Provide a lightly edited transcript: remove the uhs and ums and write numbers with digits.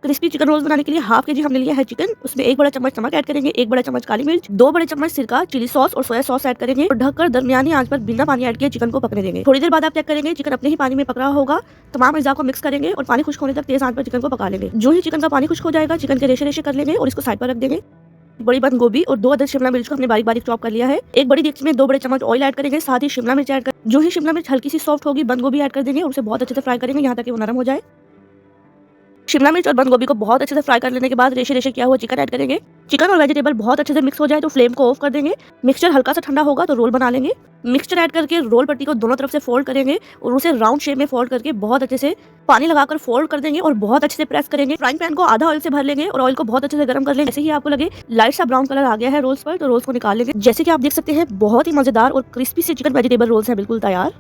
Crispy chicken roles बनाने के लिए हाफ के जी हमने लिया है चिकन, उसमें 1 बड़ा चम्मच नमक ऐड करेंगे, 1 बड़ा चम्मच काली मिर्च, 2 बड़े चम्मच सिरका, चिली सॉस और सोया सॉस ऐड करेंगे और ढककर दरमियानी आंच पर बिना पानी ऐड किए चिकन को पकने देंगे। थोड़ी देर बाद आप चेक करेंगे चिकन अपने ही पानी में पक रहा होगा। तमाम अज़ा को मिक्स करेंगे और पानी खुश्क होने तक तेज आंच पर चिकन को पका लेंगे। जो ही चिकन का पानी खुश्क हो जाएगा, चिकन के रेशे रेशे कर लेंगे और इसको साइड पर रख देंगे। बड़ी बंद गोभी और 2 अदद शिमला मिर्च को हमने बारीक बारीक चॉप कर लिया है। एक बड़ी देगची में 2 बड़े चम्मच ऑयल ऐड करेंगे, साथ ही शिमला मिर्च ऐड कर जो ही शिमला मिर्च हल्की सी सॉफ्ट होगी, बंद गोभी ऐड कर देंगे और उसे बहुत अच्छे से फ्राई करेंगे यहाँ तक कि वो नरम हो जाए। शिमला मिर्च और बंद गोभी को बहुत अच्छे से फ्राई कर लेने के बाद रेशे रेशे किया हुआ चिकन ऐड करेंगे। चिकन और वेजिटेबल बहुत अच्छे से मिक्स हो जाए तो फ्लेम को ऑफ कर देंगे। मिक्सचर हल्का सा ठंडा होगा तो रोल बना लेंगे। मिक्सचर ऐड करके रोल पट्टी को दोनों तरफ से फोल्ड करेंगे और उसे राउंड शेप में फोल्ड करके बहुत अच्छे से पानी लगाकर फोल्ड कर देंगे और बहुत अच्छे से प्रेस करेंगे। फ्राइंग पैन को आधा ऑयल से भर लेंगे और ऑयल को बहुत अच्छे से गर्म कर लेंगे। जैसे ही आपको लगे लाइट सा ब्राउन कलर आ गया है रोल्स पर, तो रोल्स को निकाल लेंगे। जैसे कि आप देख सकते हैं बहुत ही मजेदार और क्रिस्पी से चिकन वेजिटेबल रोल्स हैं बिल्कुल तैयार।